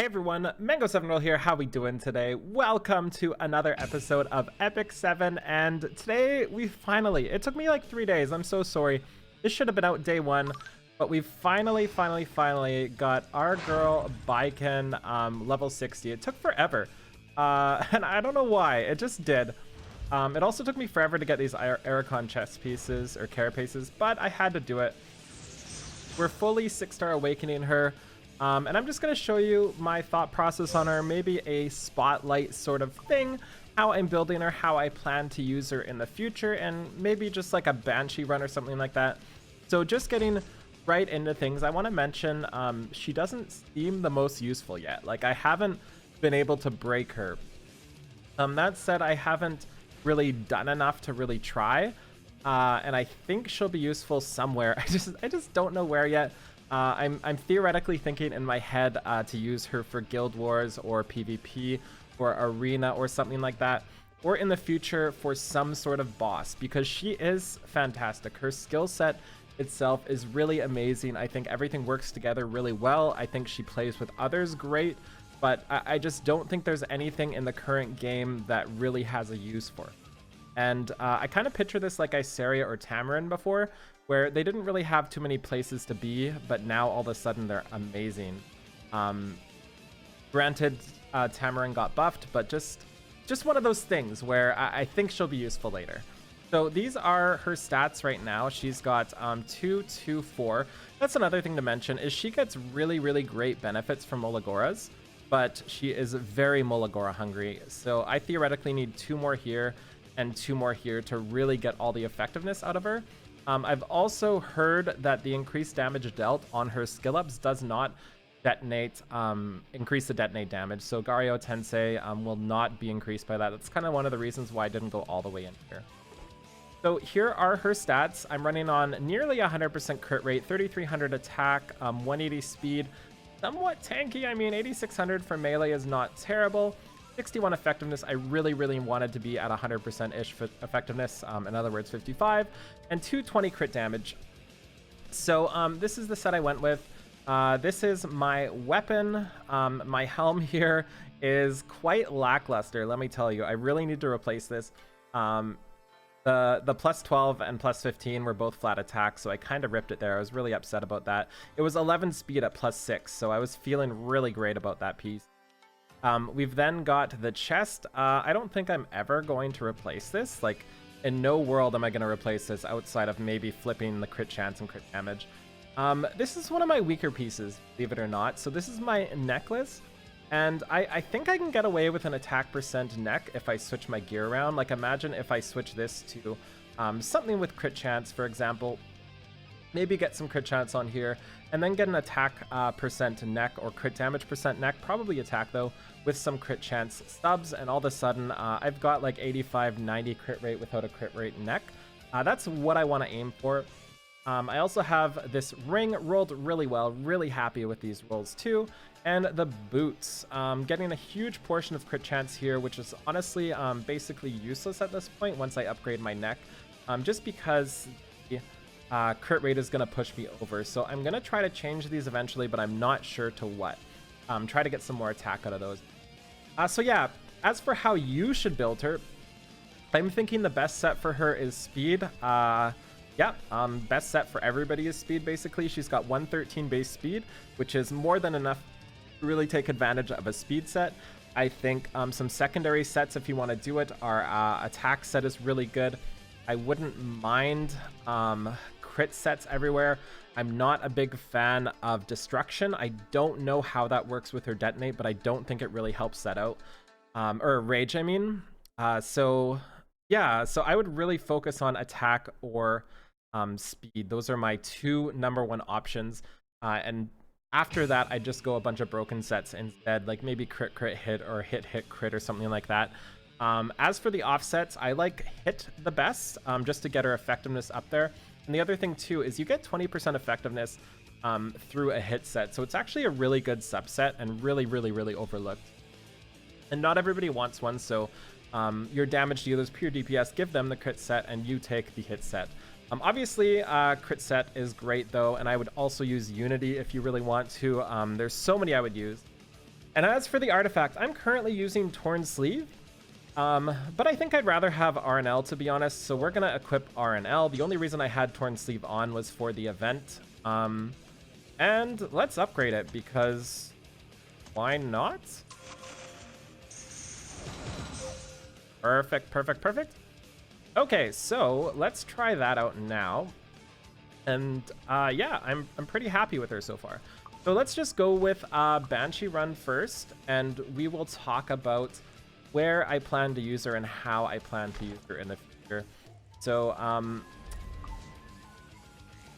Hey everyone, Mango7Roll here. How we doing today? Welcome to another episode of Epic 7, and today we finally, it took me like 3 days, I'm so sorry. This should have been out day 1, but we finally got our girl Baiken level 60. It took forever, and I don't know why, it just did. It also took me forever to get these Archon chest pieces, or carapaces, but I had to do it. We're fully 6-star awakening her. And I'm just going to show you my thought process on her, maybe a spotlight sort of thing, how I'm building her, how I plan to use her in the future, and maybe just like a Banshee Run or something like that. So just getting right into things, I want to mention she doesn't seem the most useful yet. Like, I haven't been able to break her. That said, I haven't really done enough to really try, and I think she'll be useful somewhere. I just don't know where yet. I'm theoretically thinking in my head to use her for Guild Wars or PvP or Arena or something like that, or in the future for some sort of boss, because she is fantastic. Her skill set itself is really amazing. I think everything works together really well. I think she plays with others great, but I just don't think there's anything in the current game that really has a use for her. And I kind of picture this like Iceria or Tamarin before, where they didn't really have too many places to be, but now all of a sudden they're amazing. Granted, Tamarin got buffed, but just one of those things where I think she'll be useful later. So these are her stats right now. She's got 2, 2, 4. That's another thing to mention, is she gets really great benefits from Molagoras, but she is very Molagora hungry. So I theoretically need 2 more here and 2 more here to really get all the effectiveness out of her. I've also heard that the increased damage dealt on her skill ups does not detonate, increase the detonate damage. So Gario Tensei will not be increased by that. That's kind of one of the reasons why I didn't go all the way in here. So here are her stats. I'm running on nearly 100% crit rate, 3300 attack, 180 speed, somewhat tanky. I mean, 8600 for melee is not terrible. 61 effectiveness. I really wanted to be at 100%-ish effectiveness, in other words 55, and 220 crit damage. So this is the set I went with. This is my weapon. My helm here is quite lackluster, let me tell you. I really need to replace this. The plus 12 and plus 15 were both flat attacks, so I kind of ripped it there. I was really upset about that. It was 11 speed at plus 6, so I was feeling really great about that piece. We've then got the chest. I don't think I'm ever going to replace this. Like, in no world am I going to replace this outside of maybe flipping the crit chance and crit damage. This is one of my weaker pieces, believe it or not. So this is my necklace, and I think I can get away with an attack percent neck if I switch my gear around. Like, imagine if I switch this to something with crit chance, for example. Maybe get some crit chance on here, and then get an attack percent neck or crit damage percent neck, probably attack though, with some crit chance stubs, and all of a sudden I've got like 85-90 crit rate without a crit rate neck. That's what I want to aim for. I also have this ring rolled really well, really happy with these rolls too, and the boots. Getting a huge portion of crit chance here, which is honestly basically useless at this point once I upgrade my neck, just because crit rate is going to push me over. So I'm going to try to change these eventually, but I'm not sure to what. Try to get some more attack out of those. So yeah, as for how you should build her, I'm thinking the best set for her is speed. Best set for everybody is speed, basically. She's got 113 base speed, which is more than enough to really take advantage of a speed set. I think some secondary sets, if you want to do it, are attack set is really good. I wouldn't mind crit sets everywhere. I'm not a big fan of destruction. I don't know how that works with her detonate, but I don't think it really helps that out. Or rage, I mean. So yeah, so I would really focus on attack or speed. Those are my 2 #1 options. And after that, I just go a bunch of broken sets instead, like maybe crit hit or hit crit or something like that. As for the offsets, I like hit the best, just to get her effectiveness up there. And the other thing too is you get 20% effectiveness through a hit set, so it's actually a really good subset and really overlooked. And not everybody wants one, so your damage dealers, pure DPS, give them the crit set and you take the hit set. Obviously, crit set is great though, and I would also use Unity if you really want to. There's so many I would use. And as for the artifact, I'm currently using Torn Sleeve. But I think I'd rather have RNL, to be honest, so we're gonna equip RNL. The only reason I had Torn Sleeve on was for the event. And let's upgrade it, because why not? Perfect, perfect, perfect. Okay, so let's try that out now. And yeah, I'm pretty happy with her so far. So let's just go with Banshee Run first, and we will talk about where I plan to use her and how I plan to use her in the future. So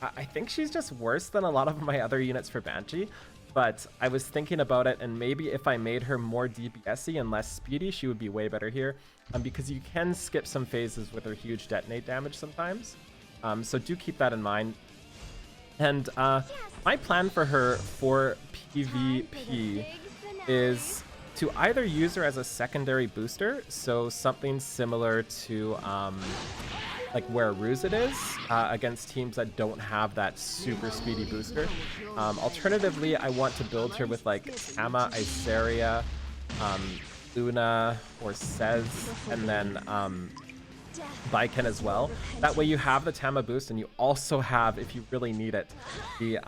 I think she's just worse than a lot of my other units for Banshee, but I was thinking about it, and maybe if I made her more DPS-y and less speedy, she would be way better here, because you can skip some phases with her huge detonate damage sometimes. So do keep that in mind. And my plan for her for PvP is to either use her as a secondary booster, so something similar to like where Ruzit is, against teams that don't have that super speedy booster. Alternatively, I want to build her with like Tama, Iseria, Luna, or Sez, and then Baiken as well. That way you have the Tama boost, and you also have, if you really need it, the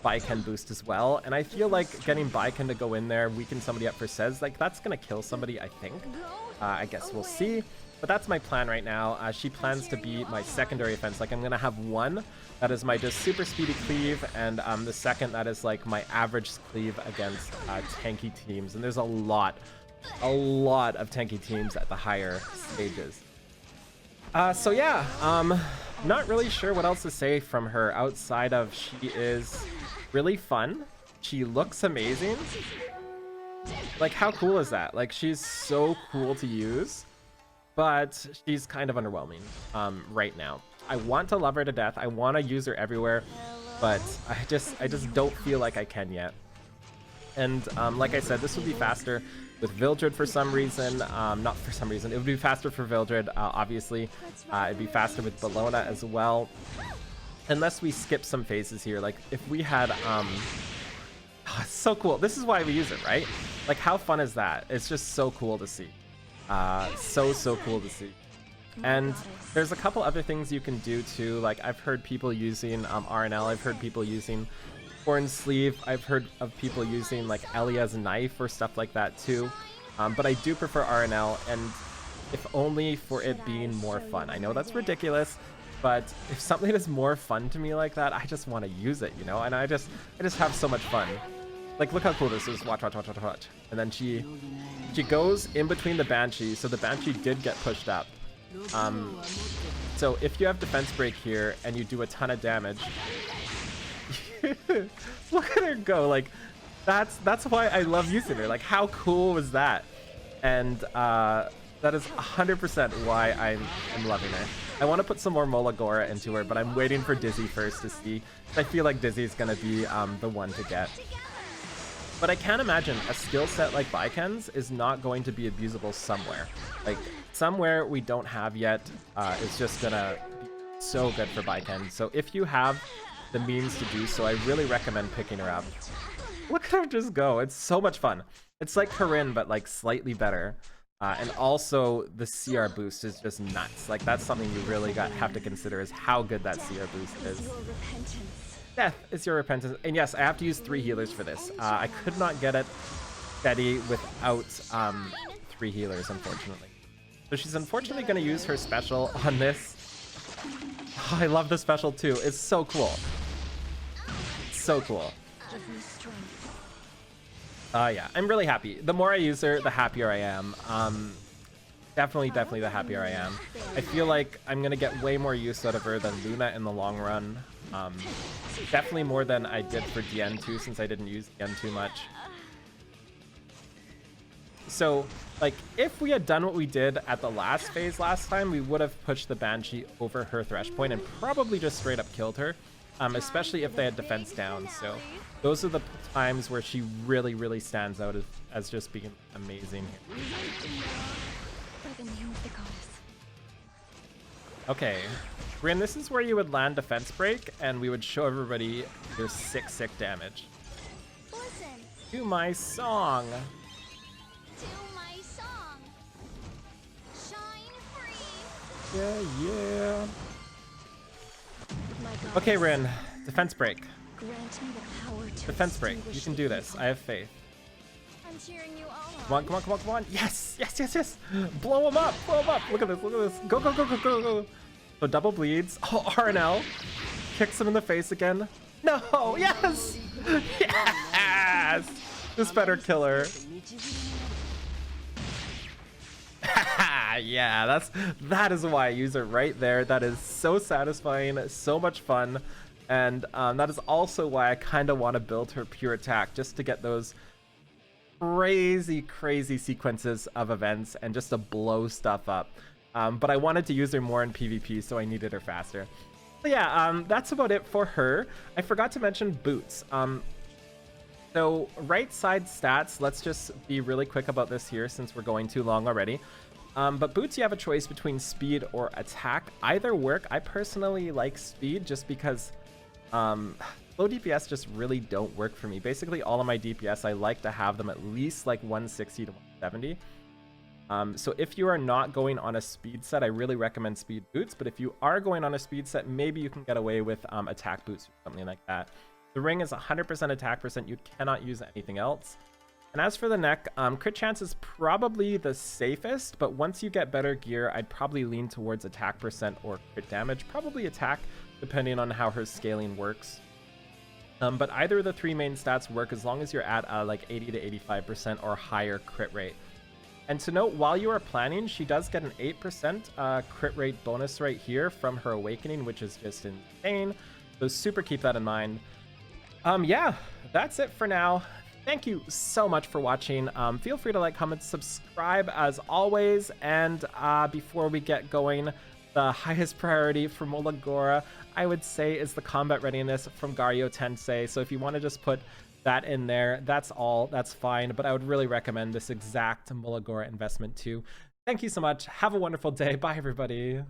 Baiken boost as well. And I feel like getting Baiken to go in there, weaken somebody up for Sez, like that's gonna kill somebody, I think. I guess we'll see. But that's my plan right now. She plans to be my secondary offense. Like, I'm gonna have one that is my just super speedy cleave, and the second that is like my average cleave against tanky teams. And there's a lot of tanky teams at the higher stages. So yeah, not really sure what else to say from her outside of she is really fun. She looks amazing. Like, how cool is that? Like, she's so cool to use, but she's kind of underwhelming right now. I want to love her to death. I want to use her everywhere, but I just don't feel like I can yet. And like I said, this would be faster with Vildred for some reason. Not for some reason. It would be faster for Vildred, obviously. It'd be faster with Bellona as well. Unless we skip some phases here. Like, if we had... oh, it's so cool. This is why we use it, right? Like, how fun is that? It's just so cool to see. So cool to see. And there's a couple other things you can do too. Like, I've heard people using RNL. I've heard people using Torn Sleeve. I've heard of people using like Elia's knife or stuff like that too. But I do prefer RNL, and if only for it being more fun. I know that's ridiculous, but if something is more fun to me like that, I just want to use it, you know? And I just have so much fun. Like, look how cool this is. Watch. And then she goes in between the Banshee, so the Banshee did get pushed up. So if you have defense break here and you do a ton of damage, look at her go. Like, that's why I love using her. Like, how cool was that? And that is 100% why I'm loving her. I want to put some more Molagora into her, but I'm waiting for Dizzy first to see. I feel like Dizzy's gonna be the one to get. But I can't imagine a skill set like Baiken's is not going to be abusable somewhere. Like, somewhere we don't have yet is just gonna be so good for Baiken. So if you have the means to do so, I really recommend picking her up. Look at her just go. It's so much fun. It's like Corinne, but like slightly better. And also the CR boost is just nuts. Like, that's something you really have to consider, is how good that CR boost is. Death is your repentance. And yes, I have to use 3 healers for this. I could not get it steady without 3 healers, unfortunately. So she's unfortunately going to use her special on this. Oh, I love the special too. It's so cool. So cool. Yeah, I'm really happy. The more I use her, the happier I am. Definitely the happier I am. I feel like I'm going to get way more use out of her than Luna in the long run. Definitely more than I did for DN2, since I didn't use DN2 much. So, like, if we had done what we did at the last phase last time, we would have pushed the Banshee over her thresh point and probably just straight up killed her, especially if they had defense down. So those are the times where she really stands out as just being amazing here. Okay, Rin, this is where you would land defense break, and we would show everybody your sick damage. Listen, To my song. To my song. Shine free. Yeah. My God. Okay, Rin. Defense break. Grant me the power to Defense break. You extinguish can the do this. evil. I have faith. I'm cheering you all on. Come on, come on, come on, come on. Yes, yes, yes, yes. Blow him up, blow him up. Look at this, look at this. Go, go, go, go, go, go. So double bleeds. Oh, RNL. Kicks him in the face again. No, yes. Yes. This better kill her. Yeah, that is why I use it right there. That is so satisfying, so much fun. And that is also why I kind of want to build her pure attack, just to get those crazy sequences of events and just to blow stuff up. But I wanted to use her more in PvP, so I needed her faster. So yeah, that's about it for her. I forgot to mention boots. So right side stats, let's just be really quick about this here since we're going too long already. But boots, you have a choice between speed or attack. Either work. I personally like speed just because low DPS just really don't work for me. Basically, all of my DPS, I like to have them at least like 160 to 170. So if you are not going on a speed set, I really recommend speed boots. But if you are going on a speed set, maybe you can get away with attack boots or something like that. The ring is 100% attack percent. You cannot use anything else. And as for the neck, crit chance is probably the safest, but once you get better gear, I'd probably lean towards attack percent or crit damage. Probably attack, depending on how her scaling works. But either of the three main stats work as long as you're at like 80 to 85% or higher crit rate. And to note, while you are planning, she does get an 8% crit rate bonus right here from her awakening, which is just insane. So super keep that in mind. Yeah, that's it for now. Thank you so much for watching. Feel free to like, comment, subscribe as always. And before we get going, the highest priority for Molagora, I would say, is the combat readiness from Gario Tensei. So if you want to just put that in there, that's all, that's fine. But I would really recommend this exact Molagora investment too. Thank you so much. Have a wonderful day. Bye, everybody.